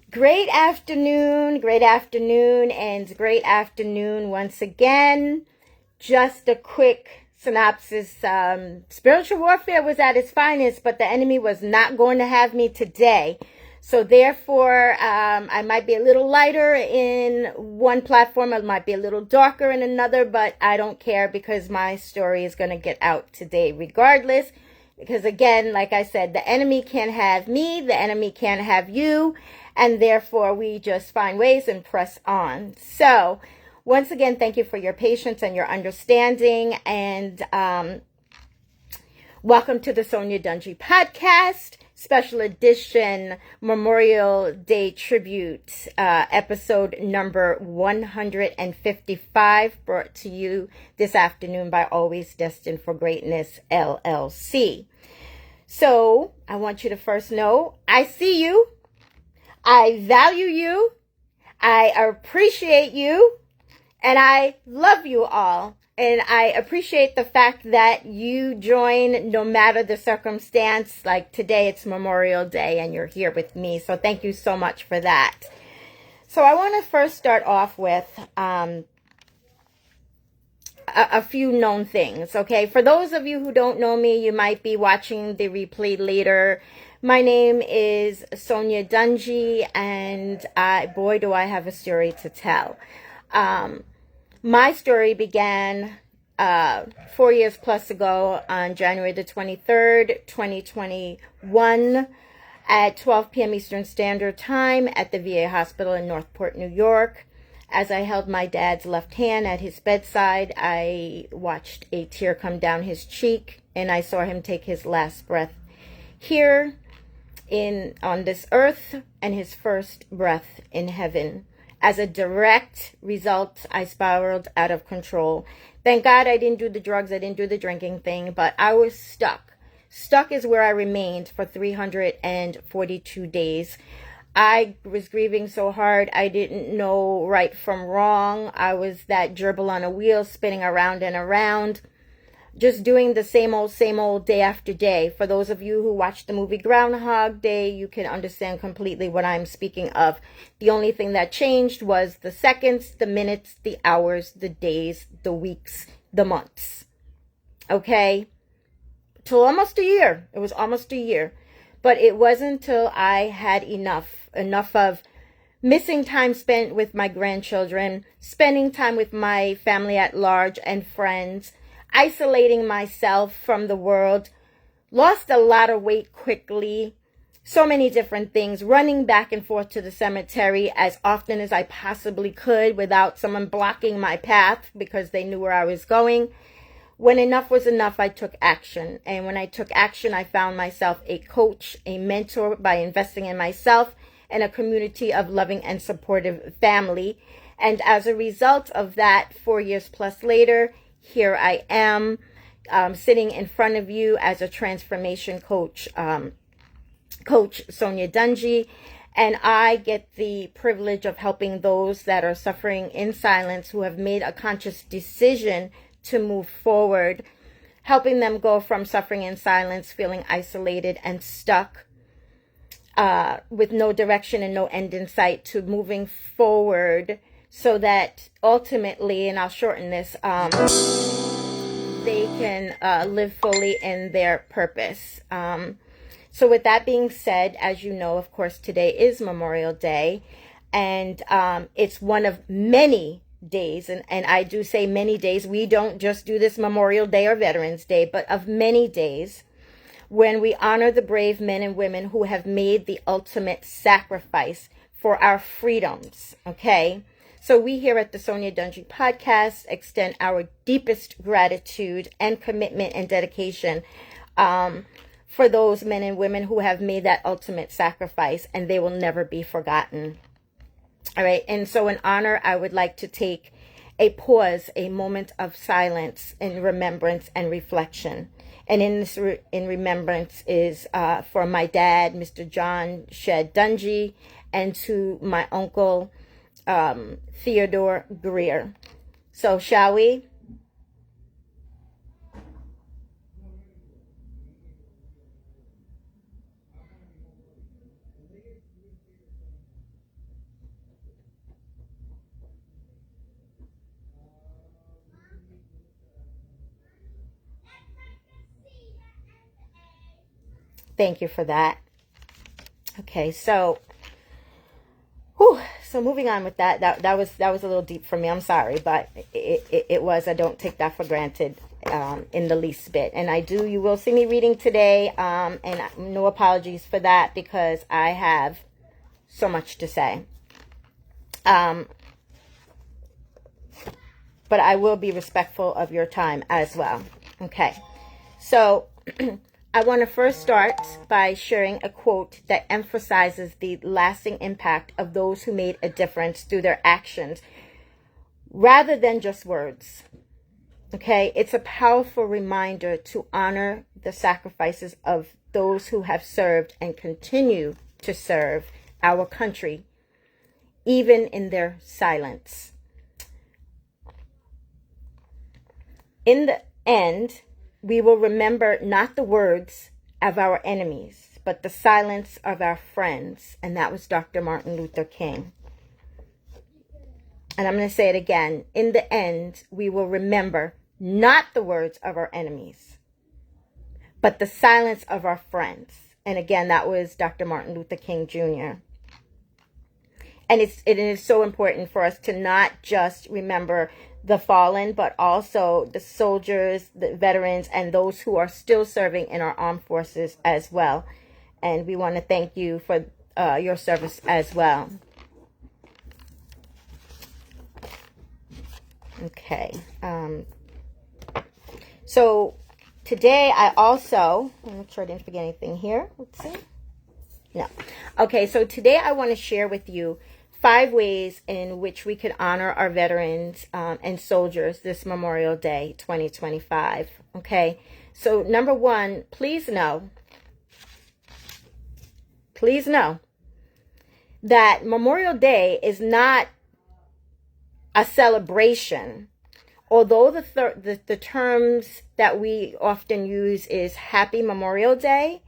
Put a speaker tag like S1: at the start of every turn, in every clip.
S1: Great afternoon, and great afternoon once again. Just a quick synopsis. Spiritual warfare was at its finest, but the enemy was not going to have me today. So therefore, I might be a little lighter in one platform. I might be a little darker in another, but I don't care because my story is going to get out today regardless. Because again, like I said, the enemy can't have me, the enemy can't have you, and therefore we just find ways and press on. So once again, thank you for your patience and your understanding, and welcome to the SONYA DUNGEE podcast, special edition Memorial Day tribute, episode number 155, brought to you this afternoon by Always Destined for Greatness, LLC. So I want you to first know, I see you, I value you, I appreciate you, and I love you all. And I appreciate the fact that you join no matter the circumstance. Like today, it's Memorial Day and you're here with me. So thank you so much for that. So I want to first start off with a few known things. Okay, for those of you who don't know me, you might be watching the replay later. My name is SONYA DUNGEE, and boy, do I have a story to tell. My story began 4 years plus ago on January the 23rd, 2021 at 12 p.m. Eastern Standard Time at the VA hospital in Northport, New York. As I held my dad's left hand at his bedside, I watched a tear come down his cheek, and I saw him take his last breath here on this earth and his first breath in heaven. As a direct result, I spiraled out of control. Thank God I didn't do the drugs, I didn't do the drinking thing, but I was stuck. Stuck is where I remained for 342 days. I was grieving so hard, I didn't know right from wrong. I was that gerbil on a wheel spinning around and around, just doing the same old day after day. For those of you who watched the movie Groundhog Day, you can understand completely what I'm speaking of. The only thing that changed was the seconds, the minutes, the hours, the days, the weeks, the months. Okay? Till almost a year. It was almost a year. But it wasn't until I had enough of missing time spent with my grandchildren, spending time with my family at large and friends, isolating myself from the world, lost a lot of weight quickly, so many different things, running back and forth to the cemetery as often as I possibly could without someone blocking my path because they knew where I was going. When enough was enough, I took action. And when I took action, I found myself a coach, a mentor by investing in myself and a community of loving and supportive family. And as a result of that, 4 years plus later, here I am sitting in front of you as a transformation coach, Coach SONYA DUNGEE. And I get the privilege of helping those that are suffering in silence who have made a conscious decision to move forward, helping them go from suffering in silence, feeling isolated and stuck with no direction and no end in sight, to moving forward so that ultimately, and I'll shorten this, they can live fully in their purpose. So with that being said, as you know, of course, today is Memorial Day, and it's one of many days, and I do say many days. We don't just do this Memorial Day or Veterans Day, but of many days when we honor the brave men and women who have made the ultimate sacrifice for our freedoms, okay? So we here at the SONYA DUNGEE podcast extend our deepest gratitude and commitment and dedication for those men and women who have made that ultimate sacrifice, and they will never be forgotten. All right, and so in honor, I would like to take a pause, a moment of silence in remembrance and reflection. And in this in remembrance is for my dad, Mr. John Shed Dungy, and to my uncle, Theodore Greer. So shall we? Thank you for that. Okay, so, whew, so moving on with that. That was a little deep for me. I'm sorry, but it was. I don't take that for granted in the least bit. And you will see me reading today, and no apologies for that because I have so much to say. But I will be respectful of your time as well. Okay, so I want to first start by sharing a quote that emphasizes the lasting impact of those who made a difference through their actions rather than just words. Okay, it's a powerful reminder to honor the sacrifices of those who have served and continue to serve our country, even in their silence. In the end, we will remember not the words of our enemies, but the silence of our friends. And that was Dr. Martin Luther King. And I'm going to say it again. In the end, we will remember not the words of our enemies, but the silence of our friends. And again, that was Dr. Martin Luther King Jr. And it is so important for us to not just remember the fallen, but also the soldiers, the veterans, and those who are still serving in our armed forces as well. And we want to thank you for your service as well. Okay. So today I also, I'll make sure I didn't forget anything here. Let's see. No. Okay, so today I want to share with you 5 ways in which we could honor our veterans and soldiers this Memorial Day 2025. Okay, so number 1, please know that Memorial Day is not a celebration. Although the terms that we often use is Happy Memorial Day,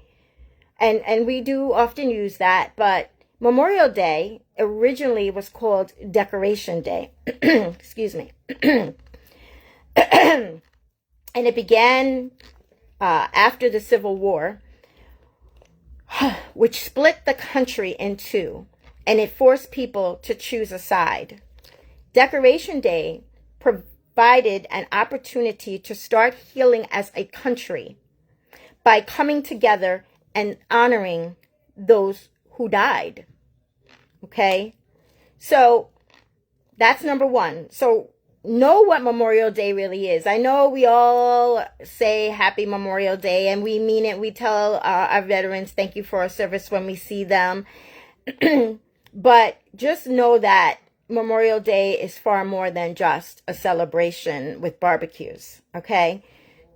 S1: and we do often use that, but Memorial Day originally was called Decoration Day. Excuse me. And it began after the Civil War, which split the country in two, and it forced people to choose a side. Decoration Day provided an opportunity to start healing as a country by coming together and honoring those who died. Okay, so that's number 1. So know what Memorial Day really is. I know we all say Happy Memorial Day, and we mean it. We tell our veterans thank you for our service when we see them. But just know that Memorial Day is far more than just a celebration with barbecues. Okay,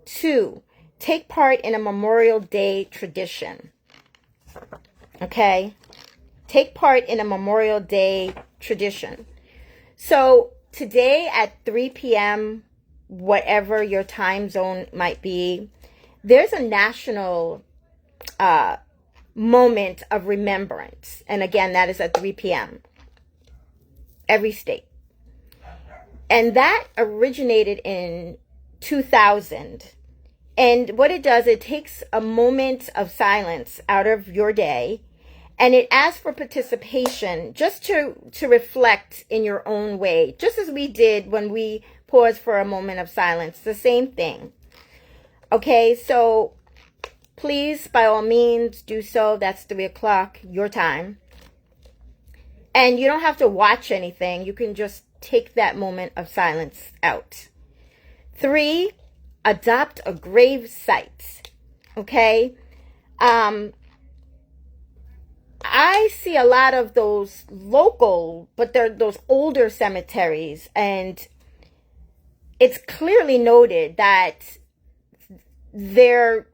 S1: 2, take part in a Memorial Day tradition. Okay, take part in a Memorial Day tradition. So today at 3 p.m., whatever your time zone might be, there's a national moment of remembrance. And again, that is at 3 p.m. every state. And that originated in 2000. And what it does, it takes a moment of silence out of your day, and it asks for participation just to reflect in your own way, just as we did when we paused for a moment of silence. The same thing. Okay, so please, by all means, do so. That's 3 o'clock, your time. And you don't have to watch anything. You can just take that moment of silence out. 3, adopt a grave site. Okay? I see a lot of those local, but they're those older cemeteries, and it's clearly noted that they're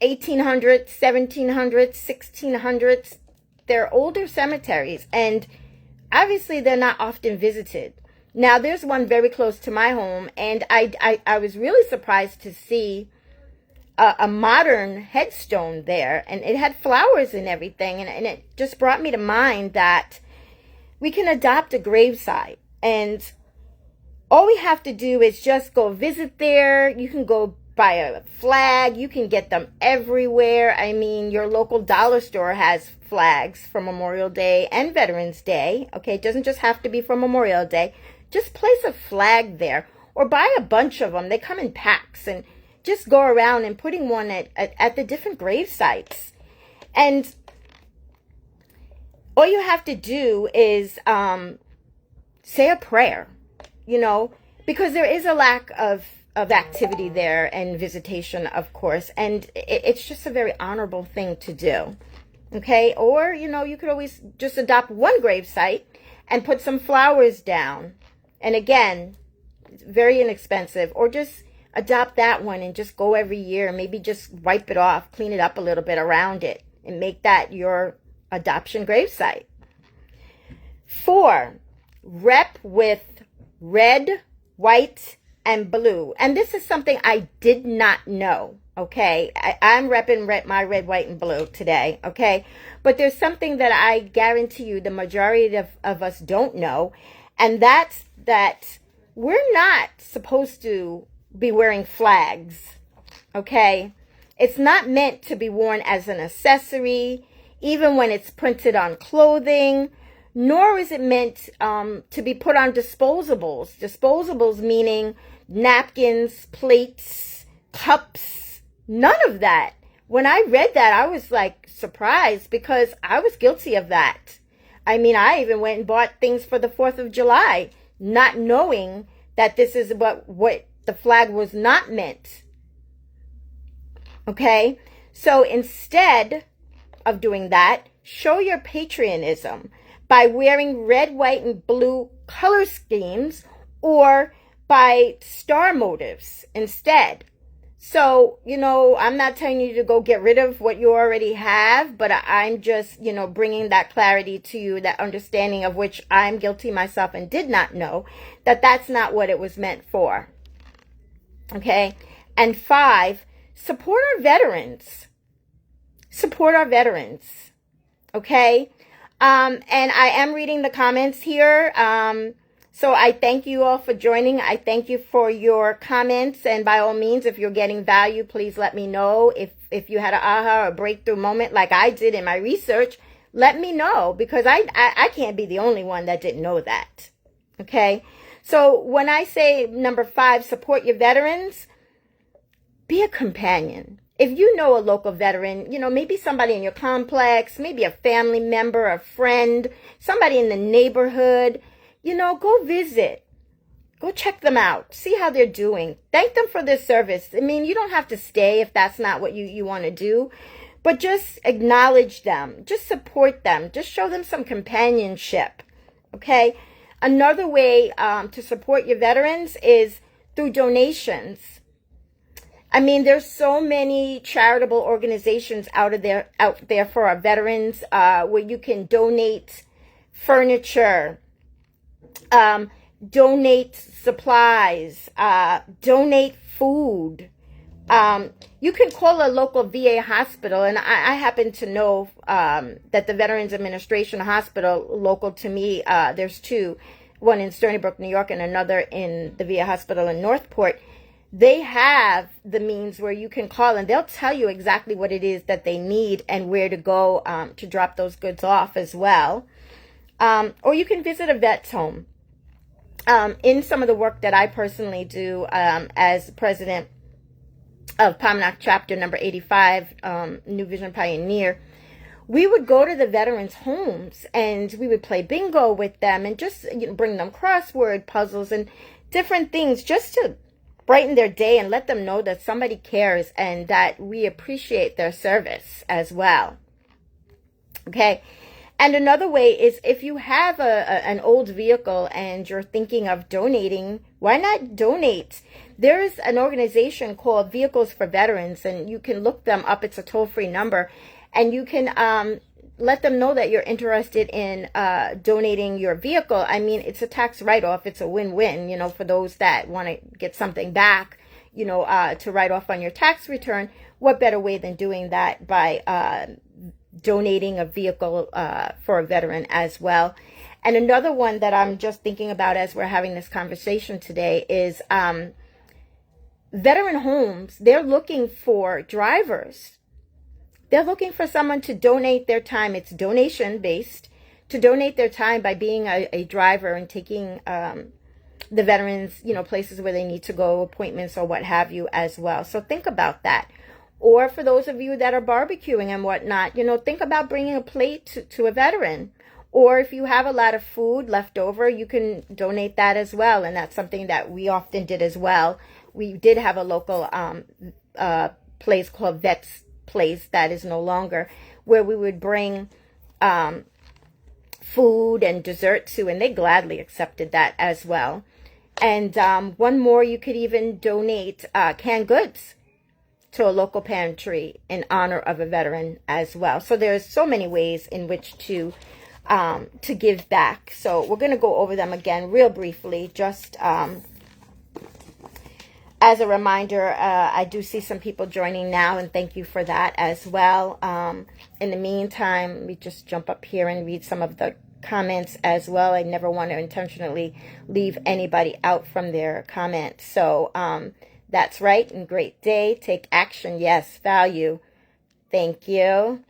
S1: 1800s, 1700s, 1600s. They're older cemeteries, and obviously they're not often visited. Now, there's one very close to my home, and I was really surprised to see a modern headstone there, and it had flowers and everything, and it just brought me to mind that we can adopt a gravesite, and all we have to do is just go visit there. You can go buy a flag. You can get them everywhere. I mean, your local dollar store has flags for Memorial Day and Veterans Day. Okay, it doesn't just have to be for Memorial Day. Just place a flag there or buy a bunch of them. They come in packs, and just go around and putting one at the different grave sites. And all you have to do is say a prayer, because there is a lack of activity there and visitation, of course, and it's just a very honorable thing to do. Okay, or you could always just adopt one grave site and put some flowers down, and again, it's very inexpensive. Or just adopt that one and just go every year, maybe just wipe it off, clean it up a little bit around it, and make that your adoption grave site. 4, rep with red, white, and blue. And this is something I did not know, okay? I'm repping my red, white, and blue today, okay? But there's something that I guarantee you the majority of us don't know, and that's that we're not supposed to be wearing flags, okay? It's not meant to be worn as an accessory, even when it's printed on clothing, nor is it meant to be put on disposables. Disposables meaning napkins, plates, cups, none of that. When I read that, I was like surprised because I was guilty of that. I mean, I even went and bought things for the 4th of July, not knowing that this is what the flag was not meant. Okay? So instead of doing that, show your patriotism by wearing red, white, and blue color schemes, or by star motifs instead. So, I'm not telling you to go get rid of what you already have, but I'm just, bringing that clarity to you, that understanding of which I'm guilty myself and did not know that that's not what it was meant for. Okay? And 5, support our veterans. Support our veterans. Okay? And I am reading the comments here. So I thank you all for joining. I thank you for your comments. And by all means, if you're getting value, please let me know. If you had an aha or breakthrough moment like I did in my research, let me know, because I can't be the only one that didn't know that. Okay? So when I say number 5, support your veterans, be a companion. If you know a local veteran, maybe somebody in your complex, maybe a family member, a friend, somebody in the neighborhood, go visit. Go check them out. See how they're doing. Thank them for their service. I mean, you don't have to stay if that's not what you want to do, but just acknowledge them. Just support them. Just show them some companionship. Okay? Another way to support your veterans is through donations. I mean, there's so many charitable organizations out there for our veterans, where you can donate furniture, donate supplies, donate food. You can call a local VA hospital, and I happen to know that the Veterans Administration Hospital local to me, there's 2, one in Stony Brook, New York, and another in the VA hospital in Northport. They have the means where you can call, and they'll tell you exactly what it is that they need and where to go to drop those goods off as well. Or you can visit a vet's home. In some of the work that I personally do as president of POMNOC chapter number 85, New Vision Pioneer, we would go to the veterans' homes and we would play bingo with them and just bring them crossword puzzles and different things just to brighten their day and let them know that somebody cares and that we appreciate their service as well. Okay? And another way is if you have an old vehicle and you're thinking of donating, why not donate? There is an organization called Vehicles for Veterans, and you can look them up. It's a toll-free number, and you can let them know that you're interested in donating your vehicle. I mean, it's a tax write-off. It's a win-win, for those that want to get something back, to write off on your tax return. What better way than doing that by donating a vehicle for a veteran as well. And another one that I'm just thinking about as we're having this conversation today is veteran homes, they're looking for drivers. They're looking for someone to donate their time. It's donation based, to donate their time by being a driver and taking the veterans, places where they need to go, appointments or what have you as well. So think about that. Or for those of you that are barbecuing and whatnot, think about bringing a plate to a veteran. Or if you have a lot of food left over, you can donate that as well. And that's something that we often did as well. We did have a local place called Vets Place that is no longer, where we would bring food and dessert to, and they gladly accepted that as well. And one more, you could even donate canned goods to a local pantry in honor of a veteran as well. So there's so many ways in which to give back. So we're going to go over them again real briefly, just as a reminder. I do see some people joining now, and thank you for that as well. In the meantime, we just jump up here and read some of the comments as well. I never want to intentionally leave anybody out from their comments. So that's right. And great day. Take action. Yes. Value. Thank you.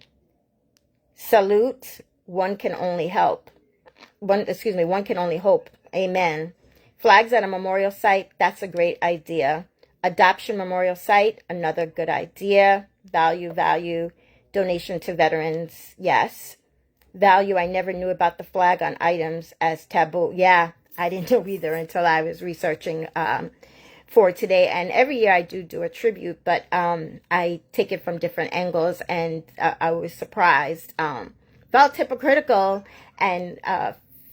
S1: Salute. One can only help. One can only hope. Amen. Flags at a memorial site. That's a great idea. Adoption memorial site. Another good idea. Value. Donation to veterans. Yes. Value. I never knew about the flag on items as taboo. Yeah, I didn't know either until I was researching for today. And every year I do a tribute, but I take it from different angles, and I was surprised. Felt hypocritical, and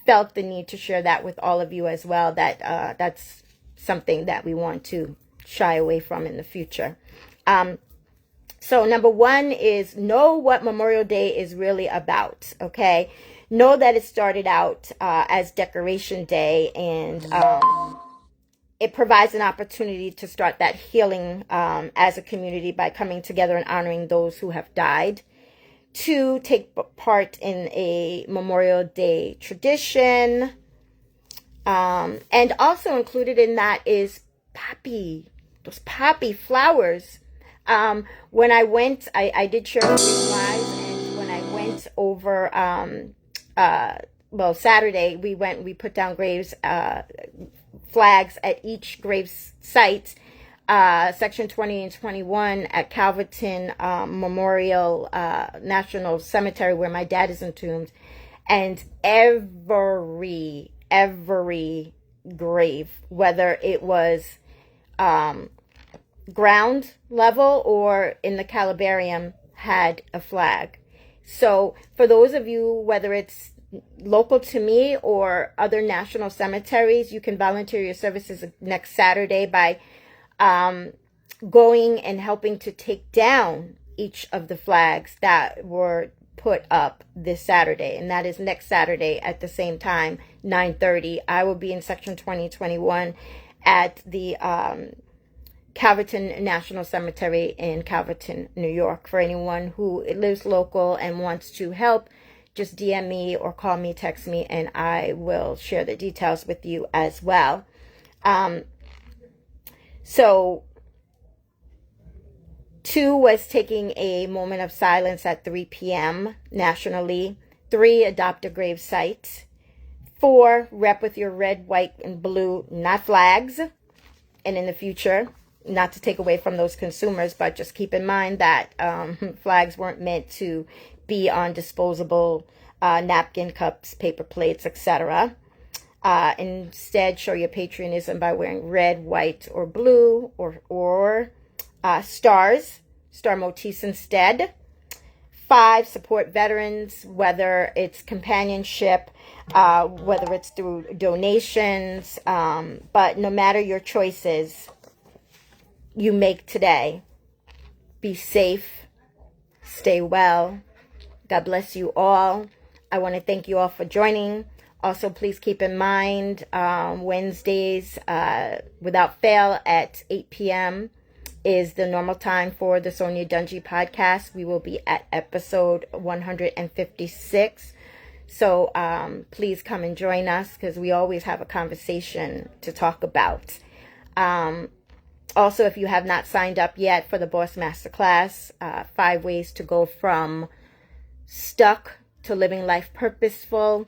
S1: felt the need to share that with all of you as well, that that's something that we want to shy away from in the future. So number one is know what Memorial Day is really about, okay? Know that it started out as Decoration Day, and it provides an opportunity to start that healing as a community by coming together and honoring those who have died. To take part in a Memorial Day tradition. And also included in that is those poppy flowers. When I went, I did share with you guys, and when I went over, Saturday, we put down flags at each grave site, section 20 and 21 at Calverton Memorial National Cemetery, where my dad is entombed, and every grave, whether it was ground level or in the calabarium, had a flag. So for those of you, whether it's local to me or other national cemeteries, you can volunteer your services next Saturday by going and helping to take down each of the flags that were put up this Saturday, and that is next Saturday at the same time, 9:30. I will be in section 2021 at the Calverton National Cemetery in Calverton, New York. For anyone who lives local and wants to help, just DM me or call me, text me, and I will share the details with you as well. So 2 was taking a moment of silence at 3 p.m. nationally. 3, adopt a grave site. 4, rep with your red, white, and blue, not flags. And in the future, not to take away from those consumers, but just keep in mind that flags weren't meant to be on disposable napkin, cups, paper plates, etc. Instead, show your patriotism by wearing red, white, or blue, or stars, star motifs instead. 5, support veterans, whether it's companionship, whether it's through donations, but no matter your choices you make today, be safe, stay well. God bless you all. I want to thank you all for joining. Also, please keep in mind, Wednesdays, without fail, at 8 p.m. is the normal time for the SONYA DUNGEE podcast. We will be at episode 156. So please come and join us, because we always have a conversation to talk about. Also, if you have not signed up yet for the Boss Masterclass, 5 ways to go from stuck to living life purposeful,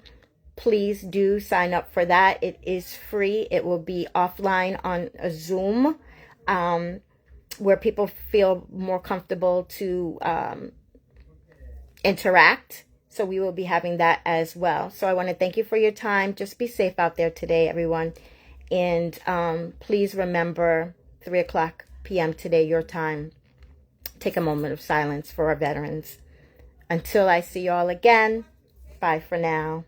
S1: please do sign up for that. It is free. It will be offline on a Zoom, where people feel more comfortable to interact. So we will be having that as well. So I want to thank you for your time. Just be safe out there today, everyone. And please remember 3:00 p.m. today, your time. Take a moment of silence for our veterans. Until I see you all again, bye for now.